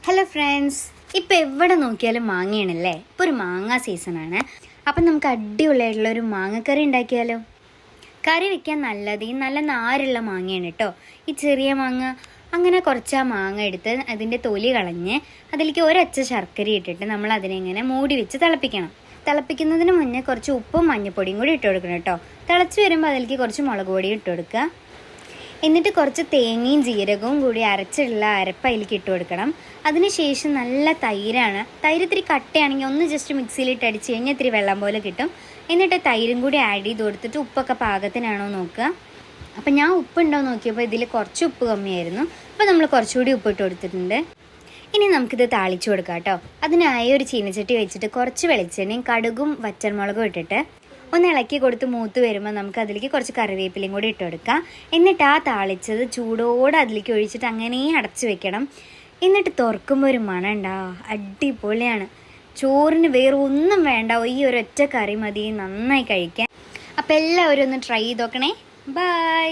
Hello friends, ഇപ്പോൾ എവിടെ നോക്കിയാലും മാങ്ങയാണല്ലേ. ഇപ്പോൾ ഒരു മാങ്ങ സീസണാണ്. അപ്പം നമുക്ക് അടിപൊളിയായിട്ടുള്ള ഒരു മാങ്ങക്കറി ഉണ്ടാക്കിയാലോ. കറി വെക്കാൻ നല്ലത് ഈ നല്ല നാരുള്ള മാങ്ങയാണ് കേട്ടോ. ഈ ചെറിയ മാങ്ങ അങ്ങനെ കുറച്ച് ആ മാങ്ങ എടുത്ത് അതിൻ്റെ തൊലി കളഞ്ഞ് അതിലേക്ക് ഒരച്ച ശർക്കര ഇട്ടിട്ട് നമ്മൾ അതിനെ ഇങ്ങനെ മൂടി വെച്ച് തിളപ്പിക്കണം. തിളപ്പിക്കുന്നതിന് മുന്നേ കുറച്ച് ഉപ്പും മഞ്ഞൾപ്പൊടിയും കൂടി ഇട്ട് കൊടുക്കണം കേട്ടോ. തിളച്ച് വരുമ്പോൾ അതിലേക്ക് കുറച്ച് മുളക് പൊടിയും ഇട്ട് കൊടുക്കുക. എന്നിട്ട് കുറച്ച് തേങ്ങയും ജീരകവും കൂടി അരച്ചുള്ള അരപ്പ് അതിലേക്ക് ഇട്ട് കൊടുക്കണം. അതിനുശേഷം നല്ല തൈരാണ്. തൈര് ഇത്തിരി കട്ടയാണെങ്കിൽ ഒന്ന് ജസ്റ്റ് മിക്സിയിലിട്ട് അടിച്ച് കഴിഞ്ഞാൽ ഇത്തിരി വെള്ളം പോലെ കിട്ടും. എന്നിട്ട് തൈരും കൂടി ആഡ് ചെയ്ത് കൊടുത്തിട്ട് ഉപ്പൊക്കെ പാകത്തിനാണോ നോക്കുക. അപ്പം ഞാൻ ഉപ്പുണ്ടോ നോക്കിയപ്പോൾ ഇതിൽ കുറച്ച് ഉപ്പ് കമ്മിയായിരുന്നു. അപ്പോൾ നമ്മൾ കുറച്ചുകൂടി ഉപ്പിട്ട് കൊടുത്തിട്ടുണ്ട്. ഇനി നമുക്കിത് താളിച്ചു കൊടുക്കാം കേട്ടോ. അതിനായി ഒരു ചീനച്ചട്ടി വെച്ചിട്ട് കുറച്ച് വെളിച്ചെണ്ണയും കടുകും വറ്റൽമുളകും ഇട്ടിട്ട് ഒന്ന് ഇളക്കി കൊടുത്ത് മൂത്ത് വരുമ്പോൾ നമുക്ക് അതിലേക്ക് കുറച്ച് കറിവേപ്പിലയും കൂടി ഇട്ട് കൊടുക്കാം. എന്നിട്ട് ആ താളിച്ചത് ചൂടോടെ അതിലേക്ക് ഒഴിച്ചിട്ട് അങ്ങനെ അടച്ചു വെക്കണം. എന്നിട്ട് തുറക്കുമ്പോൾ ഒരു മണം ഉണ്ടാവും, അടിപൊളിയാണ്. ചോറിന് വേറെ ഒന്നും വേണ്ട, ഈ ഒരൊറ്റ കറി മതി നന്നായി കഴിക്കാൻ. അപ്പോൾ എല്ലാവരും ഒന്ന് ട്രൈ ചെയ്ത് നോക്കണേ. ബൈ.